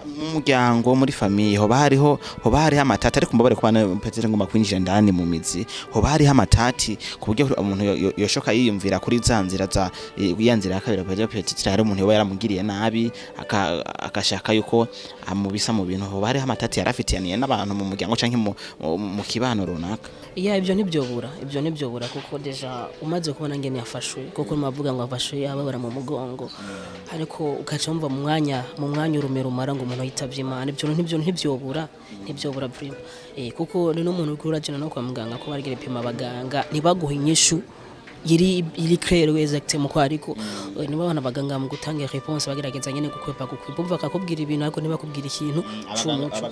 mu muryango muri famille hoba hariho amatati ariko mbabare kubana petete ngoma kwinjira ndani mu mizi hoba hariho amatati ku buryo umuntu yoshoka yiyumvira kuri zanzira za yanzira akabira petete hari umuntu yoba yaramugiriye nabi akashaka yuko amubisa mu bintu hoba hariho amatati yarafitiyaniye n'abantu mu muryango canke mu kibano runaka. Ibyo nibyobura kuko deja umaze kubona ngene yafashwe kuko mavuga ngo afashwe ababara mu mugongo ariko ukaca umva mu mwanya urumero umara ngo umuntu yitavye Imana ibyo ntibyobura prima kuko ni n'umuntu urajana no kwa muganga ko barigire pima abaganga nibaguha inyishu iri clair exactement ko ariko niba bana baganga mu gutanga réponse bagerageza nyene gukwepa bumva akakubwira ibintu ariko niba kubwira ikintu cy'umuco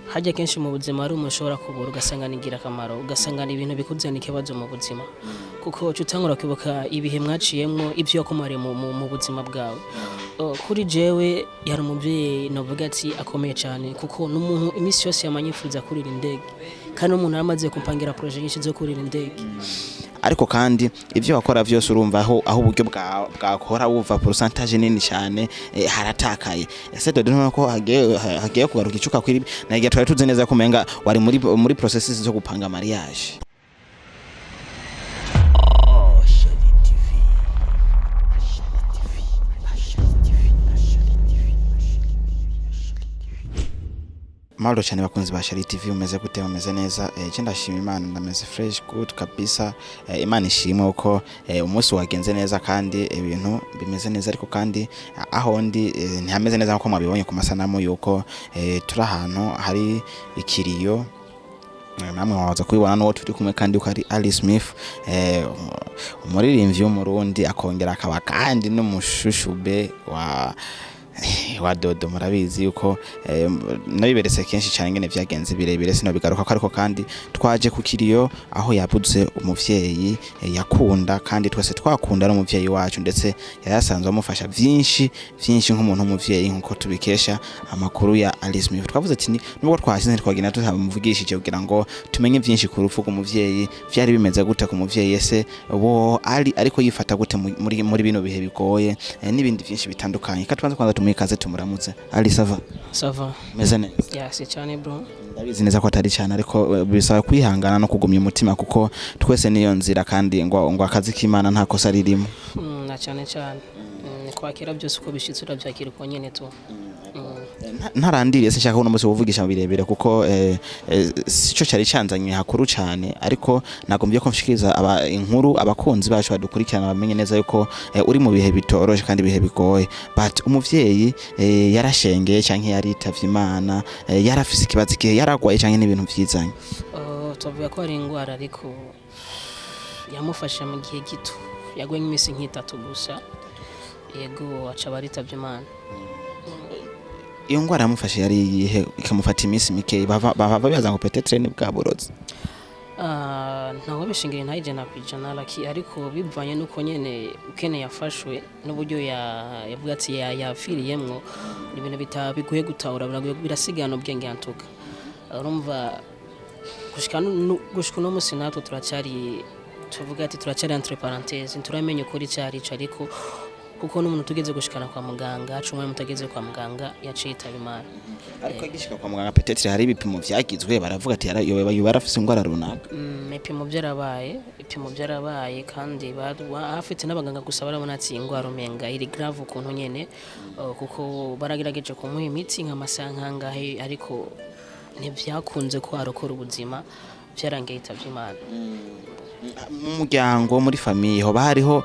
hajya kenshi mu buzima ari umushobora kubura ugasanga nigira akamaro ugasanga ibintu bikuzana ikibazo mu buzima kuko utangura kwibuka ibihe mwaciyemo ibyo yakomariye mu buzima bwawe. Kuri jewe yari umubyeyi navuga ati akomeye cyane kuko n'umuntu imisi yose yamanyifuza kurira indege kandi umuntu aramaze kumpangira projet nyinshi zo kurira indege ariko kandi ivyo wakora vyose urumva aho uburyo bwakora wuva pourcentage nini cyane haratakaye ese dodo nuko hagiye kugaruka icuka kwiri nagiye twari tuzi neza kumenga wari muri processes zo gupanga mariage. Malo cyane bakunzi ba Shari TV umeze gute umeze neza ndashima Imana ndameze fresh good kabisa Imana ishimwe uko umunsi wagenze neza kandi ibintu bimeze neza ariko kandi aho ndi ntihameze neza nko mwabibonye ku masanamu yuko turi ahantu hari ikiriyo namwe waza kubibona no turi kumwe kandi uko ari ALISMITH umuririmbyi w'umurundi akongera akaba kandi n'umushushube wa DODO murabizi yuko nabiberetse kenshi cyane ngene vyagenze birebire sino bigaruka ariko kandi twaje ku kiriyo aho yabuze umuvyeyi yakunda kandi twese twakunda n'umuvyeyi wacu ndetse yasanzwe amufasha vyinshi nk'umuntu umuvyeyi nkuko tubikesha amakuru ya ALISMITH. Twavuze ati nubwo twashyize twagina tutamuvugishije kugira ngo tumenye vyinshi ku rupfu rw'umuvyeyi vyari bimeze gute ku muvyeyi ese bo ariko yifata gute muri bino bihe bigoye n'ibindi vyinshi bitandukanye katwanze kwanza tumikaze tumuramutse Ali sava meze neza yes cyane bro ndabizi neza ko atari cyane ariko bisaba kwihangana no kugumya umutima kuko twese niyo nzira kandi ngo akazi k'Imana nta kosa ririmo na cyane kwakira byose uko bishitse urabyakira uko nyene tu ntarandiriye sinshaka uno musi uvugisha birebire kuko sico cyari cyanzanye hakuru cyane ariko nagombye ko mshikiriza inkuru abakunzi bacu badukurikirana bamenye neza yuko uri mu bihe bitoroje kandi bihe bigoye but umuvyeyi yarashengeye canke yaritavye Imana yarafise ikibazo kihe yaragwaye canke n'ibintu vyizanye tuvuga ko ari ingwara ariko yamufasha mu gihe gito yagwe nk'imisi nk'itatu gusa yego aca baritavye Imana. Iyo ngwara yamufashe yari yihe ikamufata imisi mike bava bibaza ngo peut-être ni bwaburozi ntawe bishingiye ntayije nakwijana laki ariko bivanye nuko nyene ukene yafashwe n'uburyo yavuga ati yafiriyemwo ibintu bitabiguye gutahura birasigana ubwenge yantuka urumva gushika no musi natwe tuvuga ati turacyari entre parenthèses turamenye ukuri cyari ariko kuko n'umuntu tugeze gushikana kwa muganga acumwe mutageze kwa muganga yaciye itaba Imana ariko agishika kwa muganga peut-être hari ibipimo vyagizwe baravuga ati yoba arafise ingwara runaka ibipimo byarabaye kandi afite n'abaganga gusa barabona ati ingwara umenga iri grave ukuntu nyene kuko baragerageje kumuha imiti nk'amasankangahe ariko ntibyakunze ko arokora ubuzima byarangiye itavye Imana. Mu muryango muri famille hoba hariho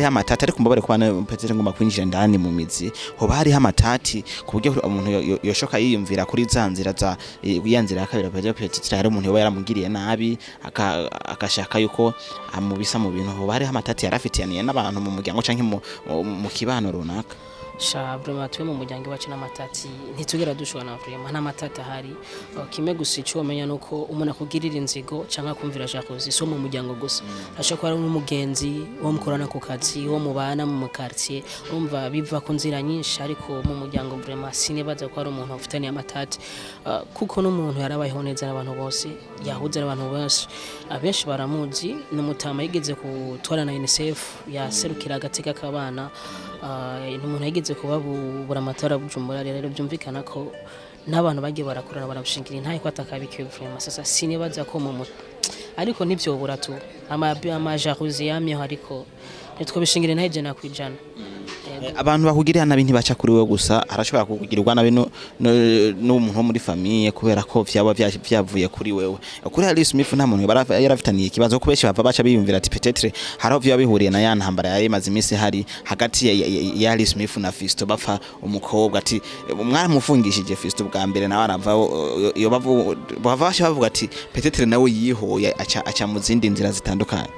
amatati ariko mbabare kubana petete ngoma kwinjira ndani mu mizi hoba hariho amatati ku buryo umuntu yoshoka yiyumvira kuri zanzira za yanzira akabira petete hari umuntu yoba yaramugiriye nabi akashaka yuko amubisa mu bintu hoba hariho amatati yarafitiyaniye n'abantu mu muryango canke mu kibano runaka. Vraiment twe mu muryango wacu n'amatati ntitugera dushobora vraiment nta matata hari kimwe gusa ico umenya nuko umuntu akugirira inzigo canka kumvira jakozi so mu muryango gusa ashaka ari n'umugenzi wo mukorana ku kazi wo mubana mu quartier urumva biva ku nzira nyinshi ariko mu muryango vraiment sinibaza ko ari umuntu ufitaniye amatati kuko n'umuntu yarabayeho neza n'abantu bose yahuze n'abantu bose abenshi baramuzi n'umutama yigeze kutwara na UNICEF yaserukira agateka k'abana umuntu yigeze kubabura amatora Bujumbura rero byumvikana ko n'abantu bagiye barakorana barabishingira ntaye ko atakabikiwe vraiment sasa sinibaza ko mu ariko ntibyobura tu amajaruzi yamye ariko nitwo bishingira ntaye jana kwijana abantu bakugirira nabi ntibaca kuri we gusa arashobora kugirirwa nabi n'umuntu wo muri famille kubera ko vyaba vyavuye kuri wewe kuri ALISMITH nta muntu yarafitaniye ikibazo ko benshi bava baca biyumvira ati peut-être haraho vyo bihuriye na ntambara yari maze imisi hari hagati ya ALISMITH na Fisto bapfa umukobwa ati mwaramufungishije Fisto bwa mbere nawe arava yo bavuga ati peut-être nawe yihoye aca mu zindi nzira zitandukanye.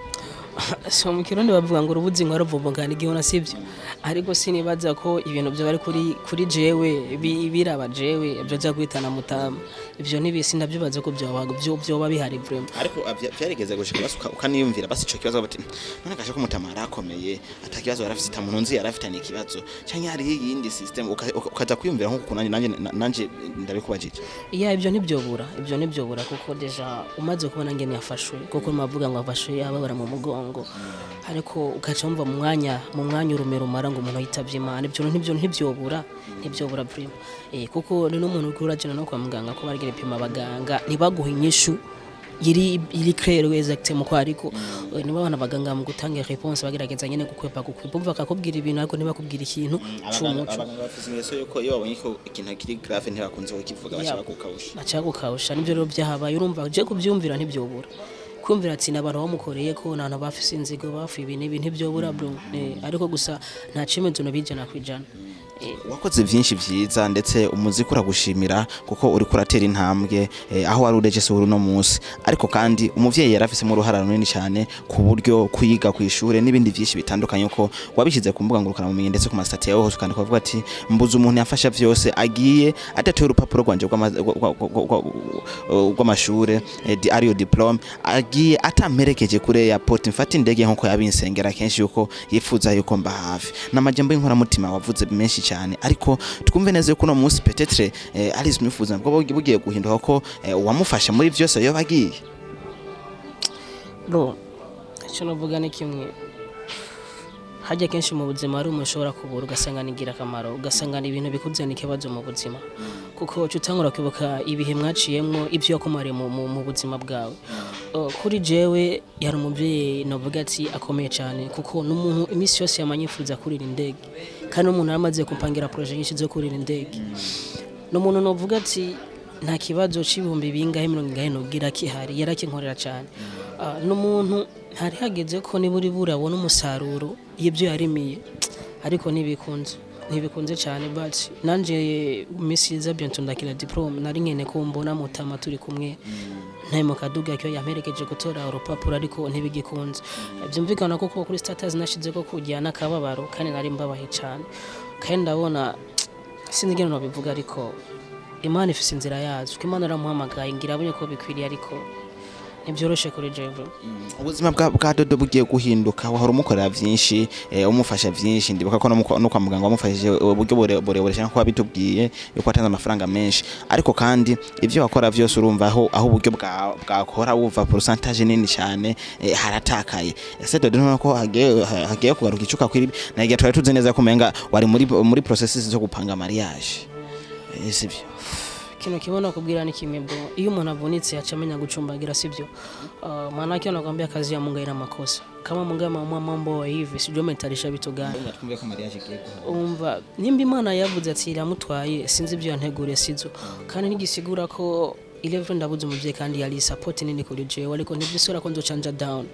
So mu kirundi bavuga ngo urubuzi ngo aravubungana igihona sivyo ariko sinibaza ko ibintu byo bari kuri jewe biraba jewe byo za kwitana mutama ibyo nibisi ndabyibaza ko byo bihari vraiment ariko byarigeze gushika basuka ukaniyumvira basi ico kibazo bati none gashe ko mutama arakomeye atakibazo yarafite tamuntu nzi yarafitanye ikibazo cyangwa hari yindi system ukaza kwiyumvira nko nanje ndabikubajije ibyo ntibyobura kuko deja umaze kubona ngene yafashwe kuko mavuga ngo afashwe ababara mu mugongo ariko ukacumva mu mwanya urumero mara ngo umuntu yitavye Imana ibyo ntibyobura vraiment kuko ni n'umuntu urajana no kwa muganga ko barigere pima abaganga ntibaguha inyishu iri clair exactement ko ariko niba bana baganga mu gutanga réponse bagerageza nyene gukwepa umva akakubwira ibintu ariko ntibakubwira ikintu cy'umuco abaganga bafise ingeso yuko iyo babonye ko ikintu kiri grave ntibakunze kukivuga bacagukawusha nibyo rero byahabaye urumva je kubyumvira ntibyobura kumvira ati nabantu bamukoreye ko nana bafise inzigo bafu ibintu byobura bro ariko gusa nta cimezo no bijana kwijana wakoze byinshi byiza ndetse umuziki uragushimira kuko uri kuratera intambwe aho wari uregese uri no munsi ariko kandi umuvyeyi yarafise mu ruhara runini cyane ku buryo kwiga ku ishure n'ibindi byinshi bitandukanye uko wabishize ku mbuga ngurukana mumenye ndetse ku masitati yawe hose ukandika uvuga ati mbuze umuntu yafasha byose agiye atatuye urupapuro rwanje rw'amashure ariyo diplome agiye atamperekeje kure ya poti mfata indege nkuko yabinsengera kenshi yuko yifuza yuko mba hafi n'amajambo y'inkora mutima wavuze menshi cyane ariko twumve neza ko no munsi peut-être ALISMITH ubuzima bwo bugiye guhinduka ko wamufasha muri byose yo bagiye bro cyo novuga ni kimwe hajya kenshi mu buzima ari umushobora kubura ugasanga nigira akamaro ugasanga ibintu bikuzana ikibazo mu buzima kuko utangura kwibuka ibihe mwaciyemo ibyo yakomare mu buzima bwawe kuri jewe yari umubyeyi navuga ati akomeye cyane kuko n'umuntu imisi yose yamanyifuza kurira indege kandi umuntu yaramaze kumpangira projet nyinshi zo kurira indege n'umuntu navuga ati nta kibazo c'ibihumbi bingahe 70 nogira kihari yarakinkorera cyane n'umuntu hari hageze ko niburi burabona umusaruro y'ibyo yarimiye ariko ntibikunze cyane but nanje misiza bientôt ndakira diplome nari nkene ko mbona mutama turi kumwe ntaye mu kaduga cyo yamperekeje gutora urupapuro ariko ntibigikunze byumvikana ko kuri status nashize ko kujyana kababaro kandi nari mbabaye cyane kandi ndabona sinigeno no bivuga ariko Imana ifise inzira yazo Imana aramuhamagaye ngira abonye ko bikwiriye ariko nibyoroshe kuri jewe ubuzima bwa Dodo bugiye guhinduka wahora umukorera byinshi umufasha byinshi ndibuka ko no kwa muganga wamufashije uburyo borebore cyangwa ko bitubwiye yuko atanze amafaranga menshi ariko kandi ivyo wakora byose urumva aho uburyo bwakora uva pourcentage nini cyane haratakaye ese Dodo nako hagiye kugaruka icuka kwiri na igihe twari tuzi neza kumenga wari muri processes zo gupanga mariage sivyo kino kibona kubwira ni kimwe bro iyo umuntu avunitse acamenya gucumbagira sivyo maana kio nakwambia kazi ya Mungu ina makosa kama Mungu mambo hivi sijui mentarisha vitu gani umva nimba Imana yavuze ati iramutwaye sinzi ibyo yantegure sizo kandi nigisigura ko 11 ndabuze umuvye kandi yali support nini kuri jewe ariko ntibyisura ko nzocanja down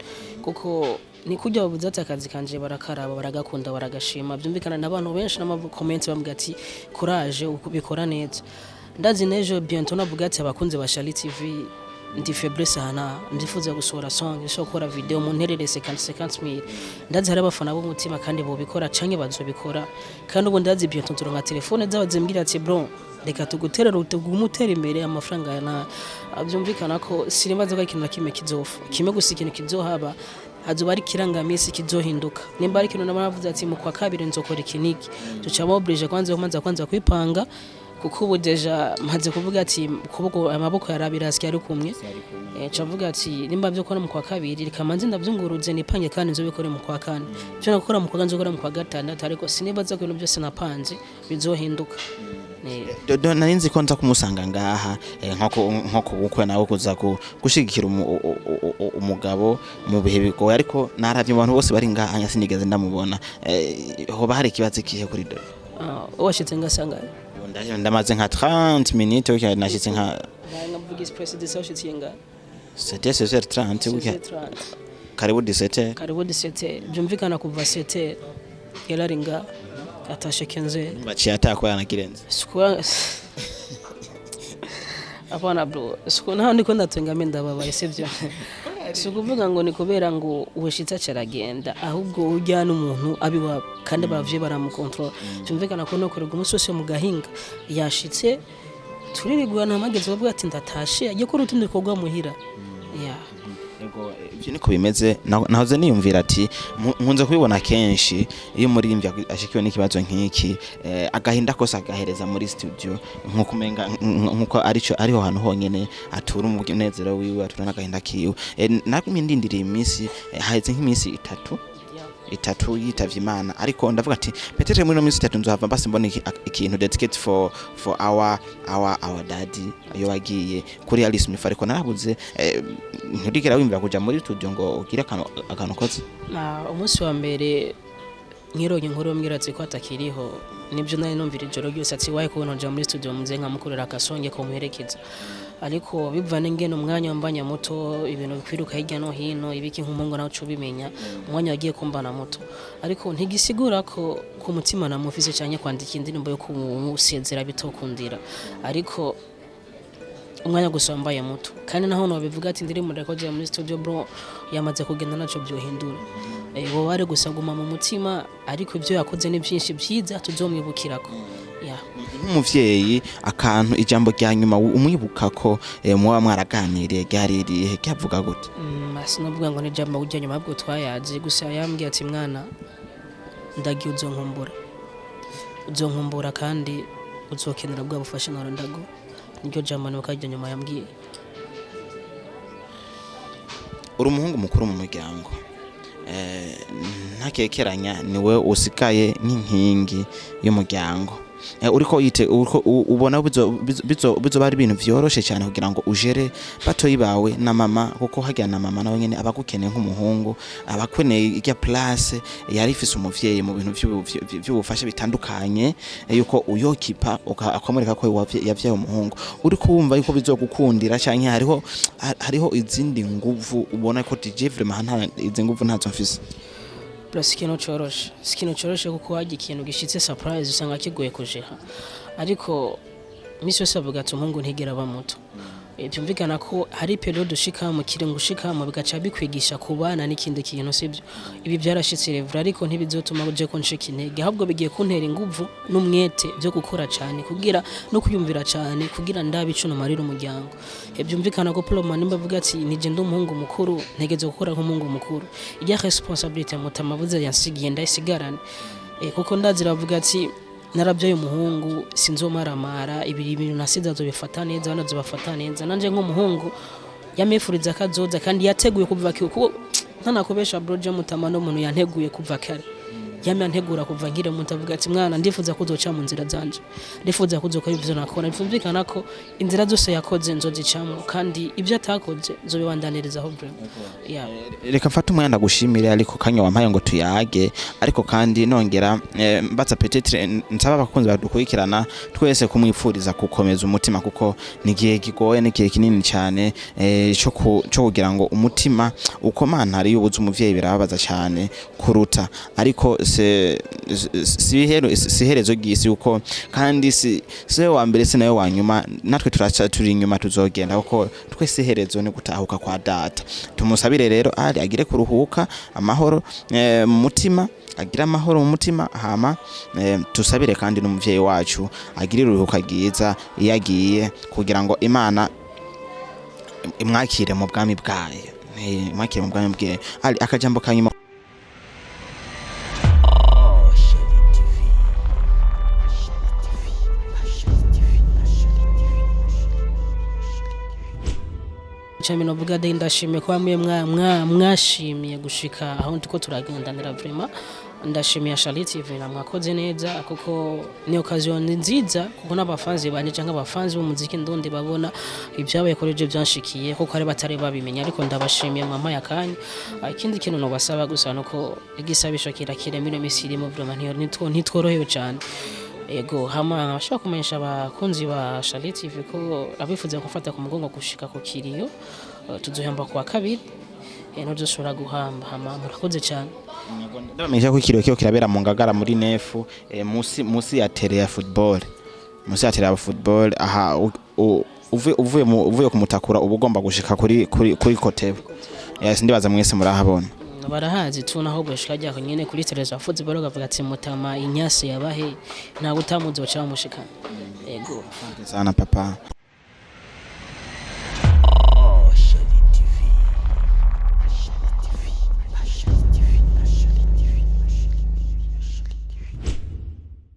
kuko ni kujya bavuze ati akazi kanje barakaraba baragakunda baragashima byumvikana n'abantu benshi n'ama-comment bambwira ati courage ukubikora neza ndazi nejo bientôt navuga ati abakunze ba Shali TV ndi faiblesse hana ndifuza gusohora song isokora video mu nterere 50,000 ndazi hari abafana b'umutima kandi bo bikora canke bazobikora kandi ubu ndazi bientôt turonka telefone zabazimbira ati bro reka tuguterera utugumutera imbere amafaranga yana abyumvikana ko sinibaza ko ikintu kimwe kizofa kimwe gusa ikintu kizohaba hazoba ari kirangamisi kizohinduka nimba ari ikintu nabavuze ati mu kwa kabiri nzokora ikiniki tucamo oblige kwanza kwipanga kuko ubu deja maze kuvuga ati kuboko amaboko yarabirasye ari kumwe cavuga ati nimba byo kora mu kwa kabiri rikamanze ndavyunguruze nipange kandi nzobikore mu kwa kane byo nakora mu kwa kane nzokora mu kwa gatandatu ariko sinibaza ko ibintu byose napanze bizohinduka. Dodo narinzi ko nza kumusanga ngaha nkoko gukwe nawe kuza gushigikira umugabo mu bihe bigoye ariko naravye abantu bose bari ngaha anya sinigeze ndamubona hoba hari kibazo kihe kuri Dodo. Washitse ngasanga ndamaze nka 30 minutes uko nashitse nka ngavuga express de sauce yenga c'était 16h30 uko karibu 17 byumvikana kuva 7 yararinga atashe kenze baciye atakora na kirenze apana bro nta ndiko ndatenga ndababaye sivyo kuvuga ngo ni kubera ngo uweshitsa caragenda ahubwo ujyana umuntu abiwa kandi bavye baramukontrol byumvikana ko no kurega umusose mu gahinga yashitse turirigwa namageze bavuga ati ndatashe agiye ko rutundi kogwa muhira ibyo niko bimeze nahoze niyumvira ati nkunze kubibona kenshi iyo muririmbyi ashikiwe n'ikibazo nk'iki agahinda kose agahereza muri studio nkuko ariho hantu honyene atura umunezero wiwe atura n'agahinda kiwe nakumye ndindiriye iminsi haheze nk'iminsi itatu yitavye Imana ariko ndavuga ati petetre muri no minsi 3 nzohava mbase mbone ikintu dedicate for our daddy iyo wagiye kuri ALISMITH ariko narabuze nturigera wimvira kuja muri studio ngo ugire akantu koze umunsi wa mbere nkironye inkuru mbwiratse ko atakiriho nibyo nari numvira ijoro ryose ati waye kubona nja muri studio muze nkamukorera akasonge ko muherekeza ariko bivana ngene umwanya wambanya muto ibintu bikwiruka hirya no hino ibiki nk'umungo nawe cubimenya umwanya wagiye kumbana muto ariko ntigisigura ko ku mutima namufise cyane kwandika indirimbo yo kumusezera bitokundira ariko umwanya gusombaye muto kandi naho no bivuga ati ndirimbo record muri studio bro yamaze kugenda naco byohindura bo bari gusaguma mu mutima ariko ibyo yakoze ni byinshi byiza tuzomwibukirako nk'umuvyeyi akantu ijambo rya nyuma umwibuka ko muba mwaraganiriye ryaririye cyavuga gute sinovuga ngo ni ijambo ujya nyuma bwo twayaje gusa yambwiye ati mwana ndagiye uzonkumbura kandi uzokenera bwa bufasha naro ndago niryo jambo n'ukajya nyuma yambwiye. Uri umuhungu mukuru mu muryango ntakekeranya niwe usikaye nk'inkingi y'umuryango uriko ubona bizo bari ibintu vyoroshe cyane kugira ngo ujere batoyi bawe na mama kuko hajya na mama nawe nyene abagukeneye nk'umuhungu abakweneye irya place yari ifise umuvyeyi mu bintu by'ubufasha bitandukanye yuko uyokipa akamwereka ko yavyaye umuhungu uri kumva yuko bizogukundira cyane hariho izindi nguvu ubona ko DJ vraiment izi nguvu ntazo mfise. Sikino choroshe kuko waje ikintu gishitse surprise usanga kigoye kujeha ariko misi yose avuga ati umuhungu ntigera bamuto byumvikana ko hari period ushika mu kirengo ushika mu bigaca bikwigisha kubana n'ikindi kintu sibyo ibi byarashitse revra ariko ntibizotuma uje ko nshika intege ahubwo bigiye kuntera inguvu n'umwete byo gukora cyane kugira no kuyumvira cyane kugira ndabicu no marira umuryango byumvikana ko Ploma nimba avuga ati nije ndumuhungu mukuru ntegeze gukora nk'umuhungu mukuru ijya responsibility mutamavuze yansigiye ndayisigarane kuko ndazira avuga ati narabyaye umuhungu sinzomaramara ibintu nasidazo bifata neza banazo bafata neza nanje nk'umuhungu yamefuriza kazoza kandi yateguye kuva kuko ntanakobesha broje mutamano umuntu yanteguye kuva kare yantegura kuva ngire umuntu avuga ati mwana ndifuza kuzoca mu nzira zanje ndifuza kuzokora ibyo nakora bifumvikana ko inzira zose yakoze nzozicamo kandi ibyo atakoze zobibandanirizaho bro. Reka mfata umwana gushimira ariko kanya wampaye ngo tuyage ariko kandi nongera mbatsa peut-être nsaba abakunzi badukurikirana twese kumwipfuriza gukomeza umutima kuko nigiye gigoye nigiye kinini cyane cyo kugira ngo umutima ukomana ari yubuze umuvyeyi birababaza cyane kuruta ariko si herezo gisi uko kandi si wa mbere se nayo wanyuma natwe turaca turi inyuma tuzogenda kuko twese herezo ni gutahuka kwa data tumusabire rero ari agire kuruhuka amahoro mu mutima agira amahoro mu mutima hama tusabire kandi n'umuvyeyi wacu agire uruhuka giza yagiye kugira ngo Imana imwakire mu bwami bwayo imwakire mu bwami bwayo ari akajambo kanyuma navuga de ndashimiye ko bamwe mwashimiye gushika aho ndiko turagendanira vraiment ndashimiye Charlie TV na mwakoze neza kuko ni occasion nziza kuko n'abafanzi banje cyangwa abafanzi b'umuziki ndundi babona ibyabaye kuri je byanshikiye kuko ari batari babimenya ariko ndabashimiye mama yakanya ikindi kintu no basaba gusa nuko igisabisho kirakire mino misirimo vraiment ntitworohewe cyane ego hama abashaka kumenyesha abakunzi ba Charlie TV ko abifuza gufata ku mugongo gushika ku kiriyo tuzohamba kwa kabiri ntuzoshobora guhamba hama murakoze cyane ndamenyesha ko ikiriyo kiyo kirabera mu Ngagara muri nefu musi ya tere ya football musi ya tere ya football aha uvuye kumutakura uba ugomba gushika kuri kotebe yes ndibaza mwese murahabona barahazi tunaho gushika ryako nyene kuri televiziyo football gavuga ati mutama inyasi yabahe nta gutamuzo baca bamushikana ego sana papa